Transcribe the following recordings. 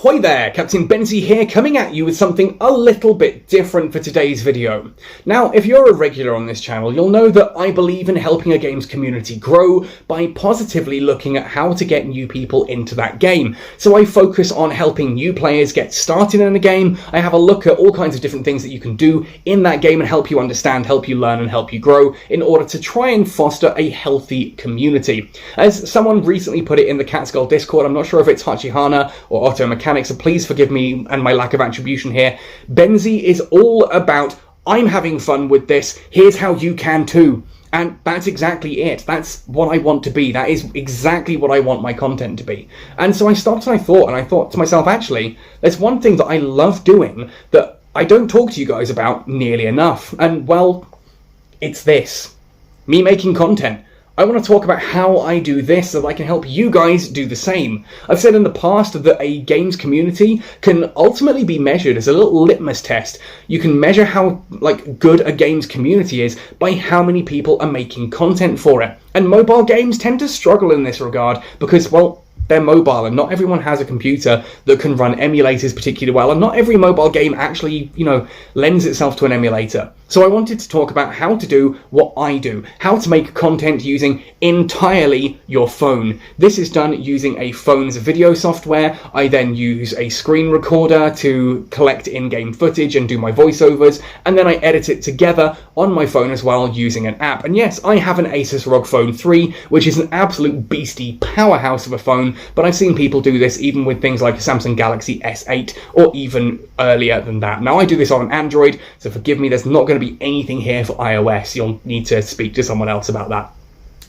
Ahoy there, Captain Benzie here, coming at you with something a little bit different for today's video. Now, if you're a regular on this channel, you'll know that I believe in helping a games community grow by positively looking at how to get new people into that game. So I focus on helping new players get started in a game. I have a look at all kinds of different things that you can do in that game and help you understand, help you learn, and help you grow in order to try and foster a healthy community. As someone recently put it in the Catskull Discord, I'm not sure if it's Hachihana or Otto Mechanics, so please forgive me and my lack of attribution here. Benzie is all about, I'm having fun with this, here's how you can too. And that's exactly it. That's what I want to be. That is exactly what I want my content to be. And so I stopped and I thought to myself, actually, there's one thing that I love doing that I don't talk to you guys about nearly enough. And, well, it's this. Me making content. I want to talk about how I do this so that I can help you guys do the same. I've said in the past that a games community can ultimately be measured as a little litmus test. You can measure how good a games community is by how many people are making content for it. And mobile games tend to struggle in this regard because, well, they're mobile and not everyone has a computer that can run emulators particularly well, and not every mobile game actually, lends itself to an emulator. So I wanted to talk about how to do what I do, how to make content using entirely your phone. This is done using a phone's video software. I then use a screen recorder to collect in-game footage and do my voiceovers, and then I edit it together on my phone as well using an app. And yes, I have an Asus ROG Phone 3, which is an absolute beastie powerhouse of a phone, but I've seen people do this even with things like a Samsung Galaxy S8 or even earlier than that. Now, I do this on an Android, so forgive me, there's not going to be anything here for iOS. You'll need to speak to someone else about that.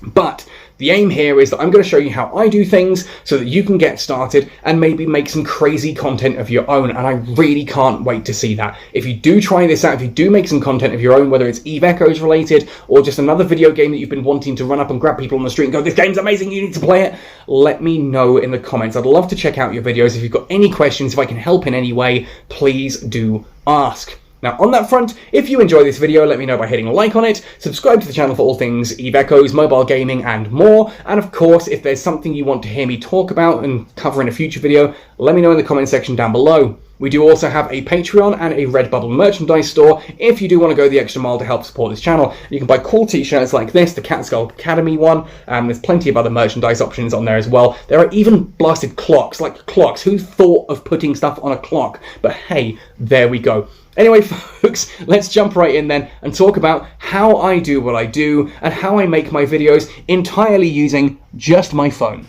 But the aim here is that I'm going to show you how I do things so that you can get started and maybe make some crazy content of your own, and I really can't wait to see that. If you do try this out, if you do make some content of your own, whether it's Eve Echoes related or just another video game that you've been wanting to run up and grab people on the street and go, this game's amazing, you need to play it, let me know in the comments. I'd love to check out your videos. If you've got any questions, if I can help in any way, please do ask. Now, on that front, if you enjoy this video, let me know by hitting a like on it, subscribe to the channel for all things Eve Echoes, mobile gaming, and more. And of course, if there's something you want to hear me talk about and cover in a future video, let me know in the comment section down below. We do also have a Patreon and a Redbubble merchandise store if you do want to go the extra mile to help support this channel. You can buy cool t-shirts like this, the Catskull Academy one, and there's plenty of other merchandise options on there as well. There are even blasted clocks, like clocks. Who thought of putting stuff on a clock? But hey, there we go. Anyway, folks, let's jump right in then and talk about how I do what I do and how I make my videos entirely using just my phone.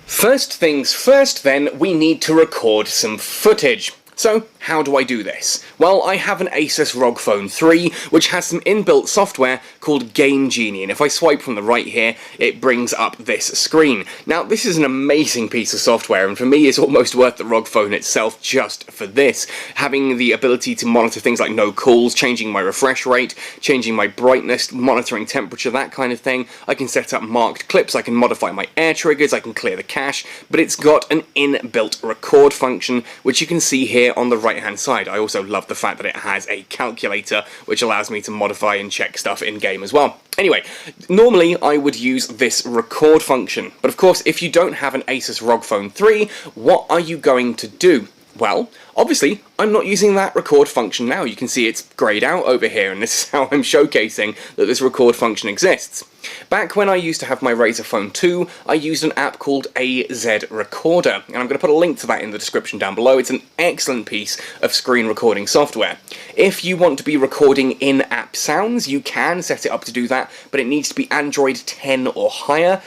First things first then, we need to record some footage. So, how do I do this? Well, I have an Asus ROG Phone 3, which has some inbuilt software called Game Genie, and if I swipe from the right here, it brings up this screen. Now, this is an amazing piece of software, and for me, it's almost worth the ROG Phone itself just for this. Having the ability to monitor things like no calls, changing my refresh rate, changing my brightness, monitoring temperature, that kind of thing. I can set up marked clips, I can modify my air triggers, I can clear the cache, but it's got an inbuilt record function, which you can see here on the right hand side. I also love the fact that it has a calculator which allows me to modify and check stuff in game as well. Anyway, normally I would use this record function, but of course if you don't have an Asus ROG Phone 3, what are you going to do? Well, obviously, I'm not using that record function now. You can see it's greyed out over here, and this is how I'm showcasing that this record function exists. Back when I used to have my Razer Phone 2, I used an app called AZ Recorder, and I'm going to put a link to that in the description down below. It's an excellent piece of screen recording software. If you want to be recording in-app sounds, you can set it up to do that, but it needs to be Android 10 or higher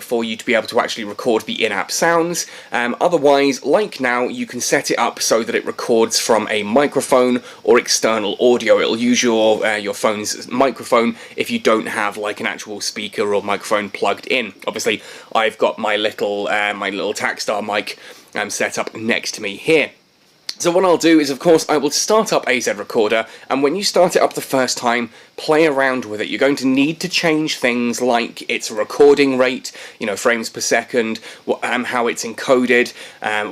for you to be able to actually record the in-app sounds. Otherwise, like now, you can set it up so that it records from a microphone or external audio. It'll use your phone's microphone if you don't have like an actual speaker or microphone plugged in. Obviously, I've got my little Takstar mic set up next to me here. So what I'll do is, of course, I will start up AZ Recorder, and when you start it up the first time, play around with it. You're going to need to change things like its recording rate, you know, frames per second, how it's encoded,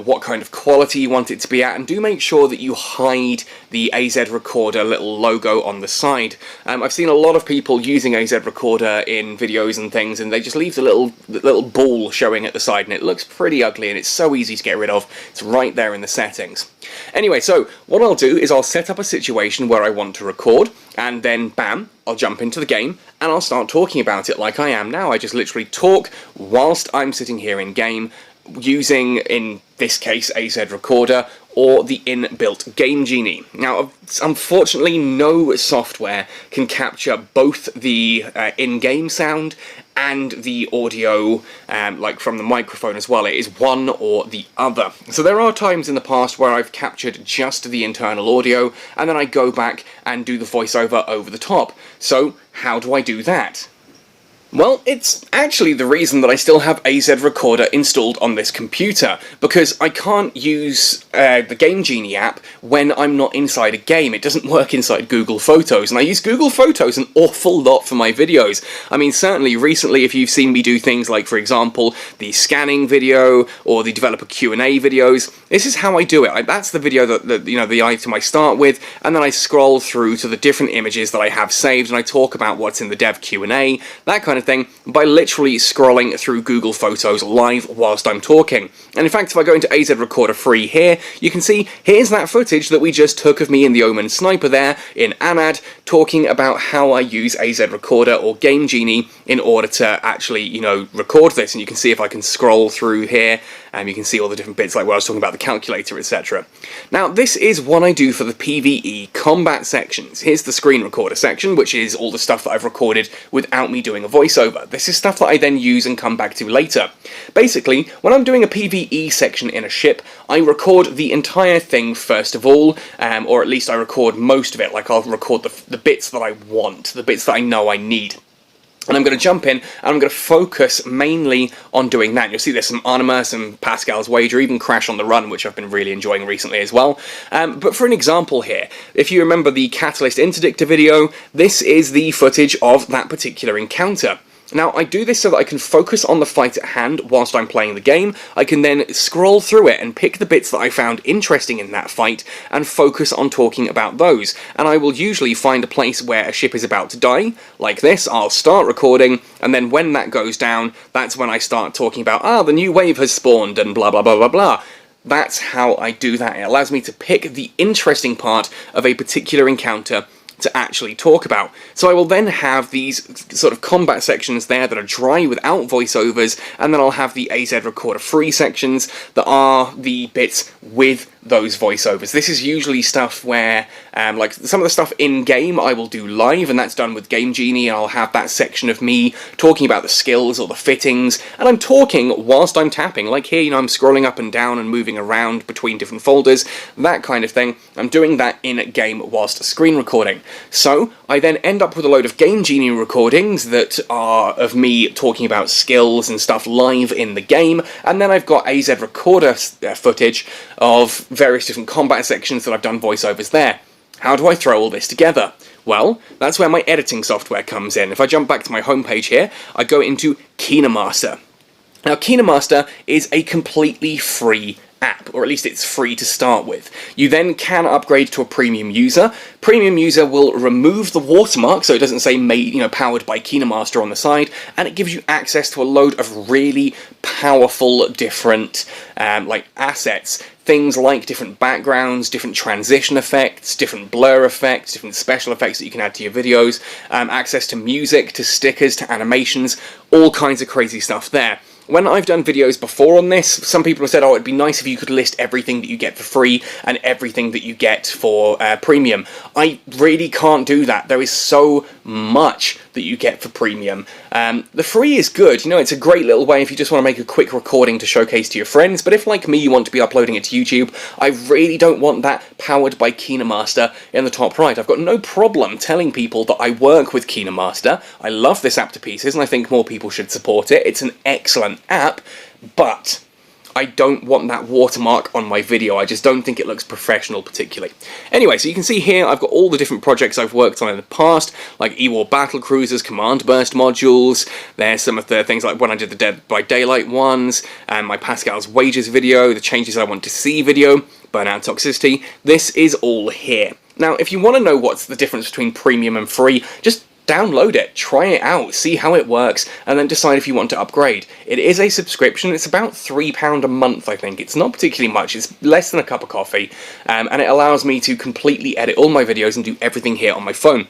what kind of quality you want it to be at, and do make sure that you hide the AZ Recorder little logo on the side. I've seen a lot of people using AZ Recorder in videos and things, and they just leave the little ball showing at the side, and it looks pretty ugly, and it's so easy to get rid of. It's right there in the settings. Anyway, so what I'll do is I'll set up a situation where I want to record, and then bam, I'll jump into the game and I'll start talking about it like I am now. I just literally talk whilst I'm sitting here in game using, in this case, AZ Recorder or the inbuilt Game Genie. Now, unfortunately, no software can capture both the in-game sound and the audio, like from the microphone as well. It is one or the other. So there are times in the past where I've captured just the internal audio, and then I go back and do the voiceover over the top. So how do I do that? Well, it's actually the reason that I still have AZ Recorder installed on this computer, because I can't use the Game Genie app when I'm not inside a game. It doesn't work inside Google Photos, and I use Google Photos an awful lot for my videos. I mean, certainly recently, if you've seen me do things like, for example, the scanning video or the developer Q&A videos, this is how I do it. That's the video that you know, the item I start with, and then I scroll through to the different images that I have saved, and I talk about what's in the dev Q&A, that kind of thing, by literally scrolling through Google Photos live whilst I'm talking. And in fact, if I go into AZ Recorder Free here, you can see here's that footage that we just took of me in the Omen Sniper there in Amad, talking about how I use AZ Recorder or Game Genie in order to actually, you know, record this. And you can see if I can scroll through here, and you can see all the different bits like where I was talking about the calculator, etc. Now, this is what I do for the PvE combat sections. Here's the screen recorder section, which is all the stuff that I've recorded without me doing a voiceover. This is stuff that I then use and come back to later. Basically, when I'm doing a PvE section in a ship, I record the entire thing first of all, or at least I record most of it. Like, I'll record the bits that I want, the bits that I know I need. And I'm going to jump in, and I'm going to focus mainly on doing that. You'll see there's some Anima, some Pascal's Wager, even Crash on the Run, which I've been really enjoying recently as well. But for an example here, if you remember the Catalyst Interdictor video, this is the footage of that particular encounter. Now, I do this so that I can focus on the fight at hand whilst I'm playing the game. I can then scroll through it and pick the bits that I found interesting in that fight and focus on talking about those. And I will usually find a place where a ship is about to die, like this. I'll start recording, and then when that goes down, that's when I start talking about, the new wave has spawned, and blah blah blah blah blah. That's how I do that. It allows me to pick the interesting part of a particular encounter to actually talk about. So I will then have these sort of combat sections there that are dry without voiceovers, and then I'll have the AZ Recorder Free sections that are the bits with those voiceovers. This is usually stuff where, like some of the stuff in-game I will do live, and that's done with Game Genie, and I'll have that section of me talking about the skills or the fittings, and I'm talking whilst I'm tapping. Like here, you know, I'm scrolling up and down and moving around between different folders, that kind of thing. I'm doing that in-game whilst screen recording. So I then end up with a load of Game Genie recordings that are of me talking about skills and stuff live in the game, and then I've got AZ Recorder footage of various different combat sections that I've done voiceovers there. How do I throw all this together? Well, that's where my editing software comes in. If I jump back to my homepage here, I go into Kinemaster. Now, Kinemaster is a completely free app, or at least it's free to start with. You then can upgrade to a premium user. Premium user will remove the watermark, so it doesn't say made, powered by Kinemaster on the side, and it gives you access to a load of really powerful different like assets. Things like different backgrounds, different transition effects, different blur effects, different special effects that you can add to your videos, access to music, to stickers, to animations, all kinds of crazy stuff there. When I've done videos before on this, some people have said, oh, it'd be nice if you could list everything that you get for free and everything that you get for premium. I really can't do that. There is so much that you get for premium. The free is good. It's a great little way if you just want to make a quick recording to showcase to your friends, but if, like me, you want to be uploading it to YouTube, I really don't want that powered by Kinemaster in the top right. I've got no problem telling people that I work with Kinemaster. I love this app to pieces, and I think more people should support it. It's an excellent app, but I don't want that watermark on my video. I just don't think it looks professional particularly. Anyway, so you can see here I've got all the different projects I've worked on in the past, like E-War Battle Cruisers, Command Burst modules. There's some of the things like when I did the Dead by Daylight ones, and my Pascal's Wages video, the changes I want to see video, Burnout Toxicity. This is all here. Now, if you want to know what's the difference between premium and free, just download it, try it out, see how it works, and then decide if you want to upgrade. It is a subscription. It's about £3 a month, I think. It's not particularly much. It's less than a cup of coffee, and it allows me to completely edit all my videos and do everything here on my phone.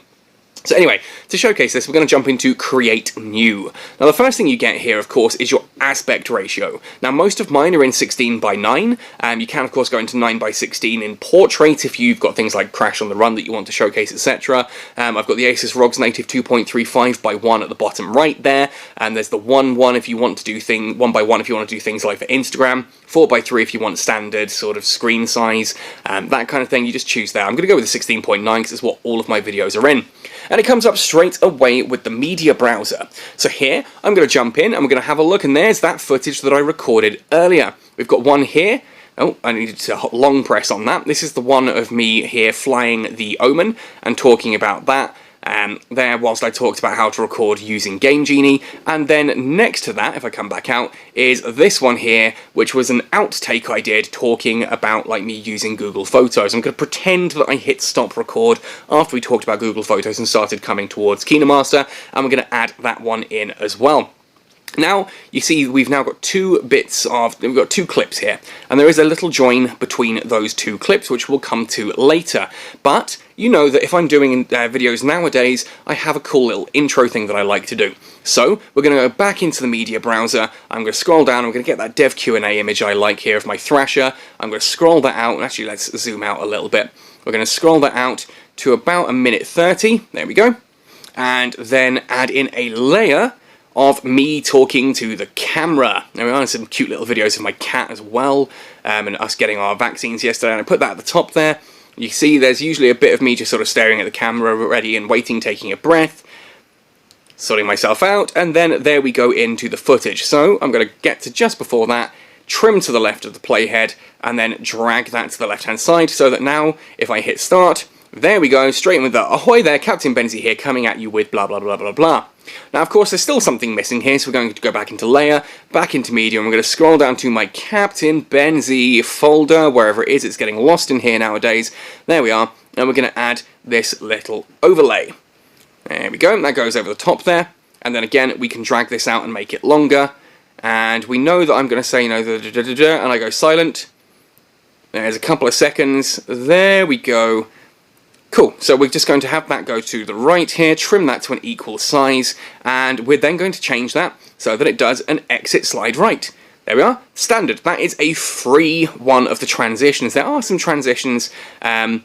So anyway, to showcase this, we're going to jump into Create New. Now the first thing you get here, of course, is your aspect ratio. Now most of mine are in 16:9. You can, of course, go into 9:16 in portrait if you've got things like Crash on the Run that you want to showcase, etc. I've got the Asus ROG's native 2.35:1 at the bottom right there, and there's the 1:1 if you want to do 1:1 if you want to do things like for Instagram, 4:3 if you want standard sort of screen size, that kind of thing. You just choose there. I'm going to go with the 16.9 because it's what all of my videos are in. And it comes up straight away with the media browser. So here, I'm going to jump in and we're going to have a look, and there's that footage that I recorded earlier. We've got one here. Oh, I needed to long press on that. This is the one of me here flying the Omen and talking about that. There, whilst I talked about how to record using Game Genie, and then next to that, if I come back out, is this one here, which was an outtake I did talking about like me using Google Photos. I'm going to pretend that I hit stop record after we talked about Google Photos and started coming towards Kinemaster, and we're going to add that one in as well. Now, you see we've now got we've got two clips here, and there is a little join between those two clips, which we'll come to later. But you know that if I'm doing videos nowadays, I have a cool little intro thing that I like to do. So, we're going to go back into the media browser, I'm going to scroll down, I'm going to get that dev Q&A image I like here of my Thrasher, I'm going to scroll that out, and actually let's zoom out a little bit. We're going to scroll that out to about 1:30, there we go, and then add in a layer of me talking to the camera. Now, we have some cute little videos of my cat as well, and us getting our vaccines yesterday, and I put that at the top there. You see there's usually a bit of me just sort of staring at the camera, ready and waiting, taking a breath, sorting myself out, and then there we go into the footage. So I'm going to get to just before that, trim to the left of the playhead, and then drag that to the left-hand side, so that now, if I hit start, there we go, straight in with the ahoy there, Captain Benzie here, coming at you with blah blah blah blah blah. Now, of course, there's still something missing here, so we're going to go back into Layer, back into Media, and we're going to scroll down to my Captain Benzie folder, wherever it is. It's getting lost in here nowadays. There we are, and we're going to add this little overlay. There we go, that goes over the top there, and then again, we can drag this out and make it longer, and we know that I'm going to say, you know, and I go silent. There's a couple of seconds. There we go. Cool, so we're just going to have that go to the right here, trim that to an equal size, and we're then going to change that so that it does an exit slide right. There we are, standard. That is a free one of the transitions. There are some transitions that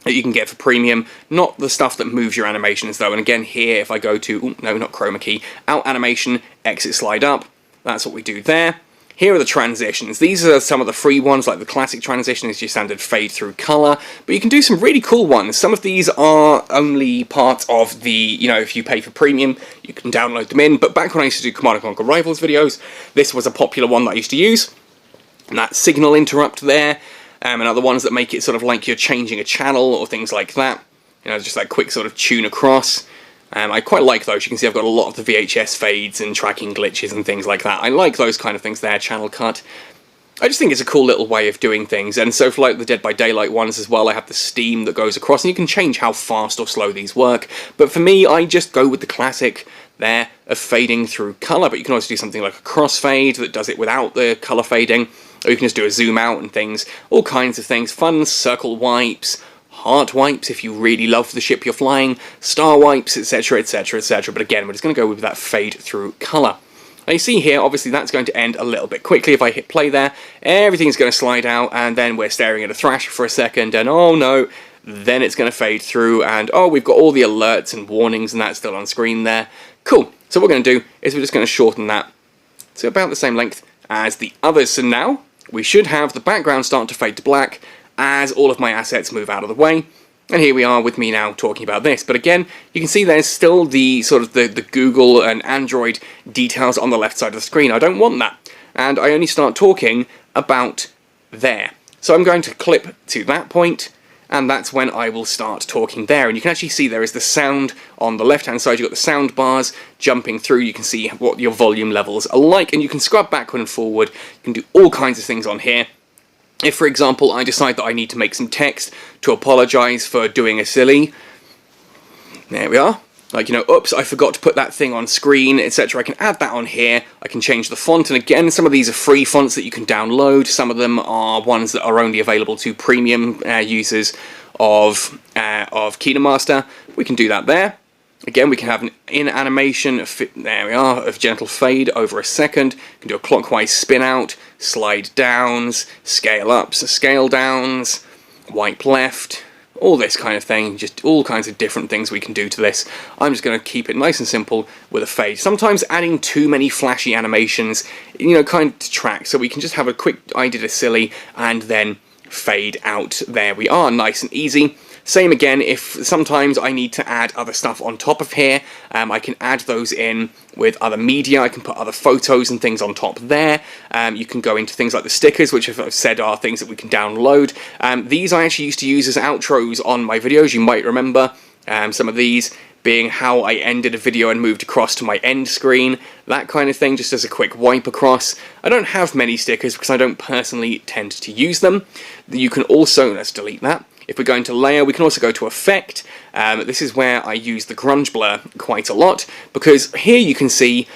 you can get for premium, not the stuff that moves your animations though, and again here if I go to, ooh, no, not chroma key, out animation, exit slide up, that's what we do there. Here are the transitions. These are some of the free ones, like the classic transition is your standard fade through color, but you can do some really cool ones. Some of these are only part of the, you know, if you pay for premium, you can download them in, but back when I used to do Command & Conquer Rivals videos, this was a popular one that I used to use, and that signal interrupt there, and other ones that make it sort of like you're changing a channel or things like that, you know, just that quick sort of tune across. I quite like those. You can see I've got a lot of the VHS fades and tracking glitches and things like that. I like those kind of things there, channel cut. I just think it's a cool little way of doing things, and so for like the Dead by Daylight ones as well, I have the steam that goes across, and you can change how fast or slow these work, but for me, I just go with the classic there of fading through colour, but you can also do something like a crossfade that does it without the colour fading, or you can just do a zoom out and things, all kinds of things, fun circle wipes, heart wipes if you really love the ship you're flying, star wipes, etc, etc, etc, but again, we're just going to go with that fade through colour. Now you see here, obviously that's going to end a little bit quickly. If I hit play there, everything's going to slide out, and then we're staring at a Thrasher for a second, and oh no, then it's going to fade through, and oh, we've got all the alerts and warnings, and that's still on screen there. Cool, so what we're going to do is we're just going to shorten that to about the same length as the others. So now, we should have the background start to fade to black as all of my assets move out of the way. And here we are with me now talking about this. But again, you can see there's still the sort of the Google and Android details on the left side of the screen. I don't want that. And I only start talking about there. So I'm going to clip to that point, and that's when I will start talking there. And you can actually see there is the sound on the left hand side. You've got the sound bars jumping through. You can see what your volume levels are like, and you can scrub backward and forward. You can do all kinds of things on here. If, for example, I decide that I need to make some text to apologise for doing a silly, there we are. Like, you know, oops, I forgot to put that thing on screen, etc. I can add that on here. I can change the font, and again, some of these are free fonts that you can download. Some of them are ones that are only available to premium users of Kinemaster. We can do that there. Again, we can have an in animation, there we are, of gentle fade over a second. You can do a clockwise spin out, slide downs, scale ups, scale downs, wipe left, all this kind of thing, just all kinds of different things we can do to this. I'm just going to keep it nice and simple with a fade. Sometimes adding too many flashy animations, you know, kind of detracts, so we can just have a quick I did a silly and then fade out. There we are, nice and easy. Same again, if sometimes I need to add other stuff on top of here, I can add those in with other media. I can put other photos and things on top there. You can go into things like the stickers, which I've said are things that we can download. These I actually used to use as outros on my videos. You might remember some of these being how I ended a video and moved across to my end screen, that kind of thing, just as a quick wipe across. I don't have many stickers because I don't personally tend to use them. You can also, let's delete that. If we go into layer, we can also go to effect. This is where I use the grunge blur quite a lot, because here you can see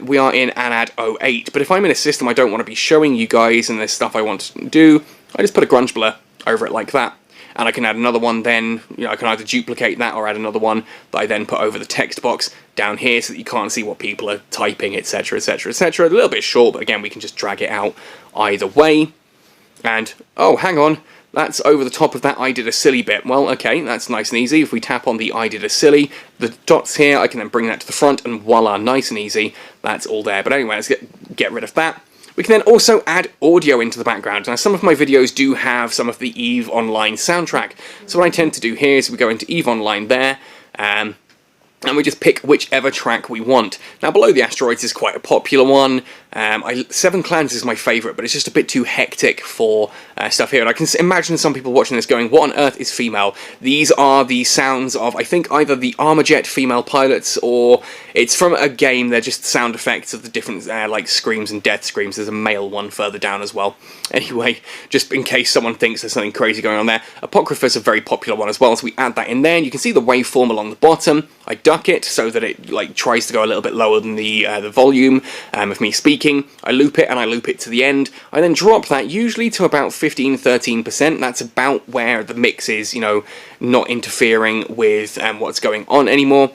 we are in Anad 08, but if I'm in a system I don't want to be showing you guys and there's stuff I want to do, I just put a grunge blur over it like that. And I can add another one then, you know, I can either duplicate that or add another one that I then put over the text box down here so that you can't see what people are typing, etc, etc, etc. A little bit short, but again, we can just drag it out either way. And, oh, hang on, that's over the top of that I did a silly bit. Well, okay, that's nice and easy. If we tap on the I did a silly, the dots here, I can then bring that to the front, and voila, nice and easy, that's all there. But anyway, let's get rid of that. We can then also add audio into the background. Now, some of my videos do have some of the EVE Online soundtrack. So what I tend to do here is we go into EVE Online there, and we just pick whichever track we want. Now, Below the Asteroids is quite a popular one. Seven Clans is my favourite, but it's just a bit too hectic for stuff here. And I can imagine some people watching this going, what on earth is female? These are the sounds of, I think, either the Armajet female pilots, or it's from a game. They're just sound effects of the different, like, screams and death screams. There's a male one further down as well. Anyway, just in case someone thinks there's something crazy going on there. Apocrypha's a very popular one as well, so we add that in there. And you can see the waveform along the bottom. I duck it so that it like tries to go a little bit lower than the volume of me speaking. I loop it and I loop it to the end. I then drop that usually to about 15-13%. That's about where the mix is, you know, not interfering with what's going on anymore.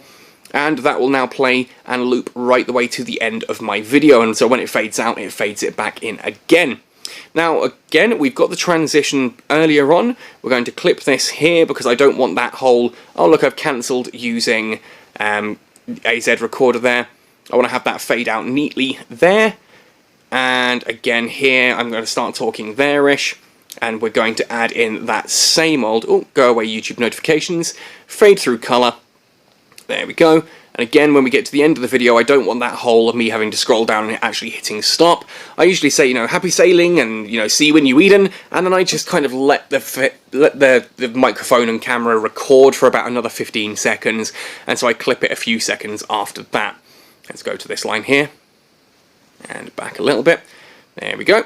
And that will now play and loop right the way to the end of my video. And so when it fades out, it fades it back in again. Now, again, we've got the transition earlier on. We're going to clip this here because I don't want that whole, oh look, I've cancelled using AZ recorder there. I want to have that fade out neatly there. And again here, I'm going to start talking there-ish. And we're going to add in that same old, oh, go away YouTube notifications, fade through colour. There we go. And again, when we get to the end of the video, I don't want that whole of me having to scroll down and actually hitting stop. I usually say, you know, happy sailing and, you know, see you when you Eden, and then I just kind of let the microphone and camera record for about another 15 seconds, and so I clip it a few seconds after that. Let's go to this line here, and back a little bit. There we go.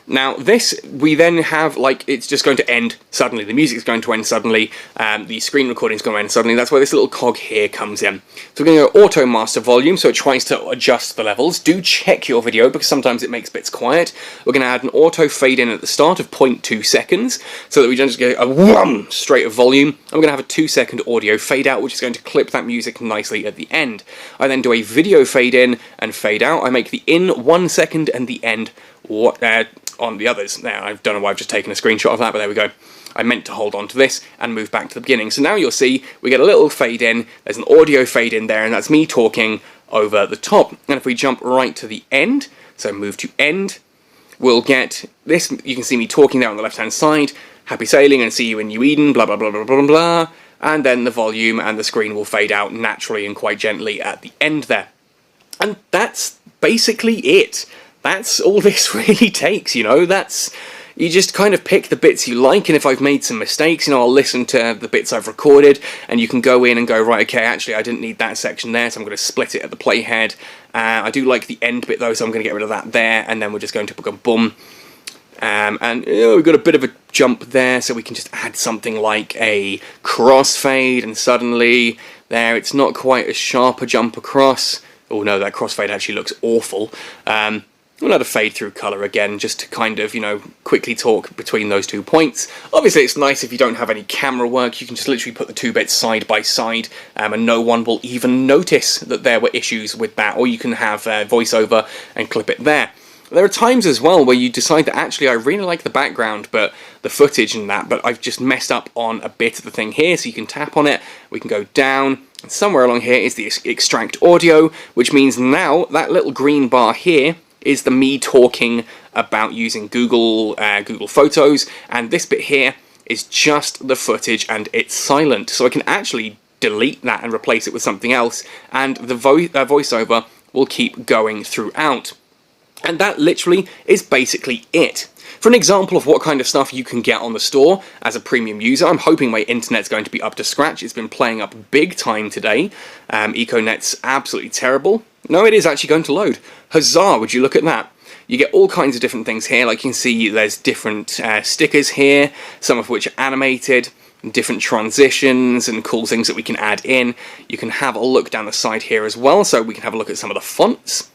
Now this, we then have, like, it's just going to end suddenly, the music's going to end suddenly, the screen recording's going to end suddenly. That's where this little cog here comes in. So we're going to go Auto Master Volume, so it tries to adjust the levels. Do check your video, because sometimes it makes bits quiet. We're going to add an auto fade in at the start of 0.2 seconds, so that we don't just get a wham straight of volume. And we're going to have a 2-second audio fade out, which is going to clip that music nicely at the end. I then do a video fade in and fade out. I make the in 1 second and the end on the others. Now, I don't know why I've just taken a screenshot of that, but there we go. I meant to hold on to this and move back to the beginning. So now you'll see we get a little fade in, there's an audio fade in there, and that's me talking over the top. And if we jump right to the end, so move to end, we'll get this, you can see me talking there on the left hand side, happy sailing and see you in New Eden, blah blah blah blah blah blah, and then the volume and the screen will fade out naturally and quite gently at the end there. And that's basically it. That's all this really takes, you know. You just kind of pick the bits you like, and if I've made some mistakes, you know, I'll listen to the bits I've recorded, and you can go in and go, right, okay, actually I didn't need that section there, so I'm going to split it at the playhead. I do like the end bit though, so I'm going to get rid of that there, and then we're just going to go boom. And you know, we've got a bit of a jump there, so we can just add something like a crossfade, and suddenly there it's not quite as sharp a jump across. Oh no, that crossfade actually looks awful. We'll add a fade through colour again, just to kind of, you know, quickly talk between those 2 points. Obviously it's nice if you don't have any camera work, you can just literally put the 2 bits side by side, and no one will even notice that there were issues with that, or you can have voiceover and clip it there. There are times as well where you decide that actually I really like the background, but the footage and that, but I've just messed up on a bit of the thing here, so you can tap on it, we can go down, and somewhere along here is the extract audio, which means now that little green bar here is the me talking about using Google Photos, and this bit here is just the footage and it's silent, so I can actually delete that and replace it with something else, and the voiceover will keep going throughout. And that literally is basically it. For an example of what kind of stuff you can get on the store as a premium user, I'm hoping my internet's going to be up to scratch. It's been playing up big time today. EcoNet's absolutely terrible. No, it is actually going to load. Huzzah, would you look at that? You get all kinds of different things here. Like you can see there's different stickers here, some of which are animated, different transitions and cool things that we can add in. You can have a look down the side here as well, so we can have a look at some of the fonts.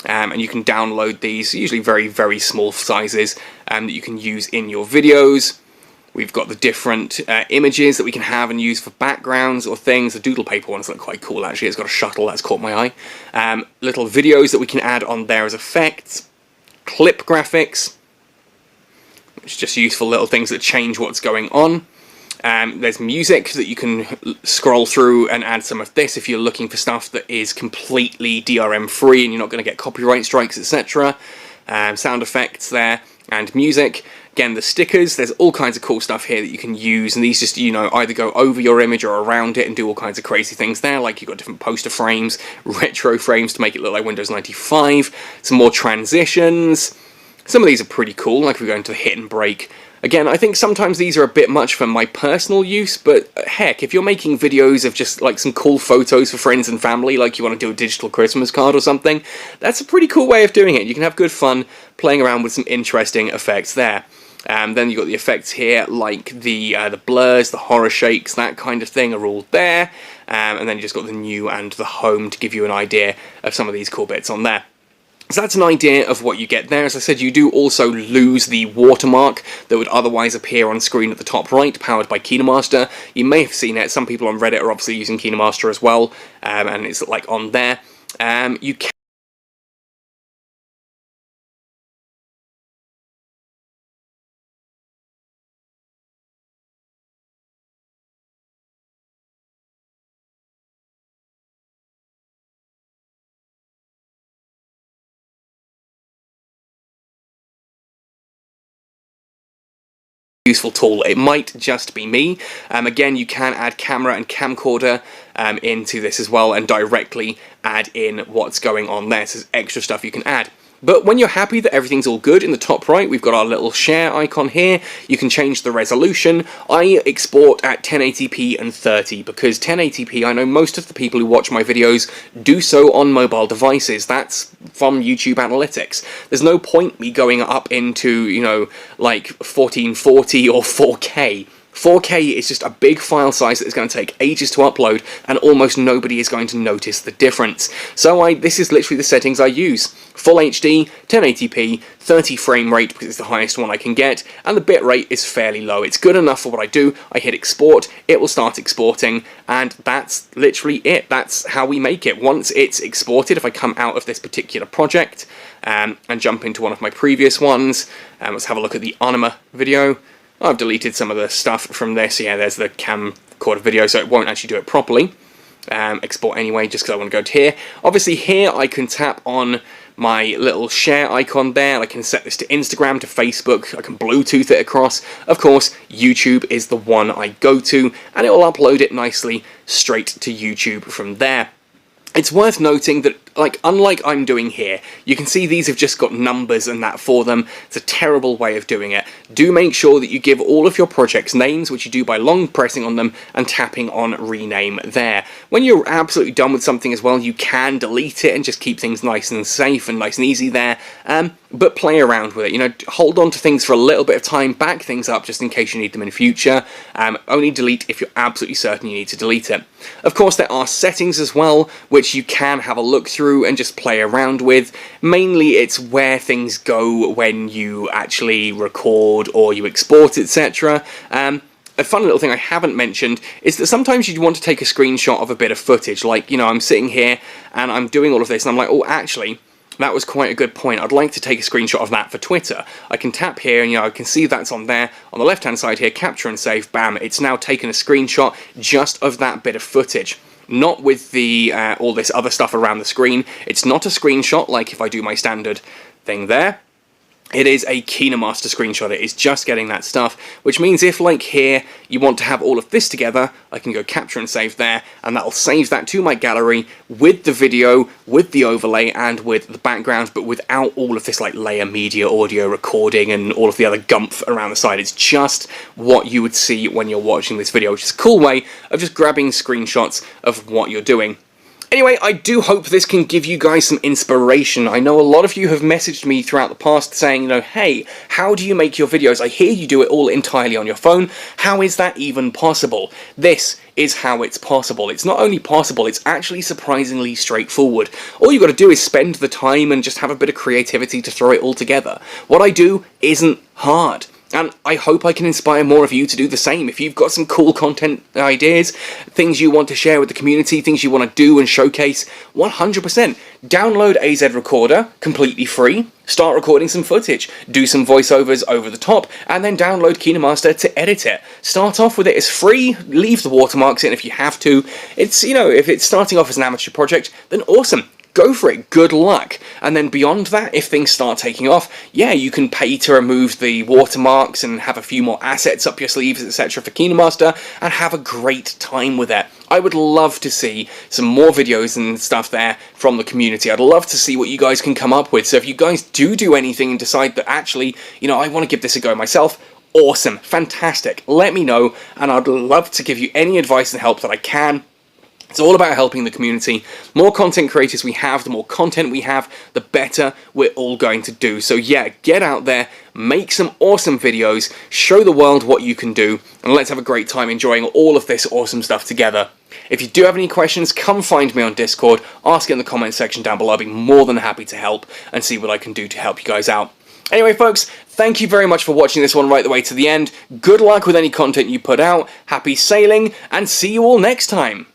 And you can download these, usually very, very small sizes, that you can use in your videos. We've got the different images that we can have and use for backgrounds or things. The doodle paper ones look quite cool, actually. It's got a shuttle, that's caught my eye. Little videos that we can add on there as effects. Clip graphics, which are just useful little things that change what's going on. There's music that you can scroll through and add some of this if you're looking for stuff that is completely DRM free and you're not going to get copyright strikes, etc. Sound effects there, and music. Again, the stickers, there's all kinds of cool stuff here that you can use, and these just, you know, either go over your image or around it and do all kinds of crazy things there, like you've got different poster frames, retro frames to make it look like Windows 95, some more transitions. Some of these are pretty cool, like if we go into the hit and break. Again, I think sometimes these are a bit much for my personal use, but heck, if you're making videos of just like some cool photos for friends and family, like you want to do a digital Christmas card or something, that's a pretty cool way of doing it. You can have good fun playing around with some interesting effects there. Then you've got the effects here, like the blurs, the horror shakes, that kind of thing are all there. And then you just got the new and the home to give you an idea of some of these cool bits on there. So that's an idea of what you get there. As I said, you do also lose the watermark that would otherwise appear on screen at the top right, powered by Kinemaster. You may have seen it. Some people on Reddit are obviously using Kinemaster as well, and it's like on there. You can useful tool. It might just be me. Again, you can add camera and camcorder into this as well and directly add in what's going on there. So there's extra stuff you can add. But when you're happy that everything's all good, in the top right we've got our little share icon here. You can change the resolution. I export at 1080p and 30 because 1080p, I know most of the people who watch my videos do so on mobile devices. That's from YouTube Analytics. There's no point me going up into, you know, like 1440 or 4K. 4K is just a big file size that is going to take ages to upload, and almost nobody is going to notice the difference. So this is literally the settings I use. Full HD, 1080p, 30 frame rate because it's the highest one I can get, and the bit rate is fairly low. It's good enough for what I do. I hit export, it will start exporting, and that's literally it. That's how we make it. Once it's exported, if I come out of this particular project and jump into one of my previous ones, let's have a look at the Anima video. I've deleted some of the stuff from this. Yeah, there's the camcorder video, so it won't actually do it properly. Export anyway, just because I want to go to here. Obviously here I can tap on my little share icon there. I can set this to Instagram, to Facebook, I can Bluetooth it across. Of course, YouTube is the one I go to, and it will upload it nicely straight to YouTube from there. It's worth noting that, like, unlike I'm doing here, you can see these have just got numbers and that for them. It's a terrible way of doing it. Do make sure that you give all of your projects names, which you do by long pressing on them and tapping on rename there. When you're absolutely done with something as well, you can delete it and just keep things nice and safe and nice and easy there. But play around with it, you know, hold on to things for a little bit of time, back things up just in case you need them in the future. Only delete if you're absolutely certain you need to delete it. Of course, there are settings as well, which you can have a look through and just play around with. Mainly it's where things go when you actually record or you export, etc. A fun little thing I haven't mentioned is that sometimes you want to take a screenshot of a bit of footage. Like, you know, I'm sitting here and I'm doing all of this and I'm like, oh, actually, that was quite a good point. I'd like to take a screenshot of that for Twitter. I can tap here and, you know, I can see that's on there. On the left-hand side here, capture and save, bam, it's now taken a screenshot just of that bit of footage. Not with the all this other stuff around the screen. It's not a screenshot like if I do my standard thing there. It is a Kinemaster screenshot. It is just getting that stuff, which means if, like here, you want to have all of this together, I can go capture and save there, and that'll save that to my gallery with the video, with the overlay, and with the background, but without all of this like layer media, audio recording, and all of the other gumph around the side. It's just what you would see when you're watching this video, which is a cool way of just grabbing screenshots of what you're doing. Anyway, I do hope this can give you guys some inspiration. I know a lot of you have messaged me throughout the past saying, you know, hey, how do you make your videos? I hear you do it all entirely on your phone. How is that even possible? This is how it's possible. It's not only possible, it's actually surprisingly straightforward. All you've got to do is spend the time and just have a bit of creativity to throw it all together. What I do isn't hard. And I hope I can inspire more of you to do the same. If you've got some cool content ideas, things you want to share with the community, things you want to do and showcase, 100%. Download AZ Recorder, completely free. Start recording some footage. Do some voiceovers over the top, and then download Kinemaster to edit it. Start off with it as free, leave the watermarks in if you have to. It's, you know, if it's starting off as an amateur project, then awesome. Go for it, good luck. And then beyond that, if things start taking off, yeah, you can pay to remove the watermarks and have a few more assets up your sleeves, etc. for Kinemaster, and have a great time with it. I would love to see some more videos and stuff there from the community. I'd love to see what you guys can come up with. So if you guys do anything and decide that actually, you know, I want to give this a go myself, awesome, fantastic. Let me know, and I'd love to give you any advice and help that I can. It's all about helping the community. More content creators we have, the more content we have, the better we're all going to do. So yeah, get out there, make some awesome videos, show the world what you can do, and let's have a great time enjoying all of this awesome stuff together. If you do have any questions, come find me on Discord, ask it in the comment section down below. I'll be more than happy to help and see what I can do to help you guys out. Anyway, folks, thank you very much for watching this one right the way to the end. Good luck with any content you put out, happy sailing, and see you all next time.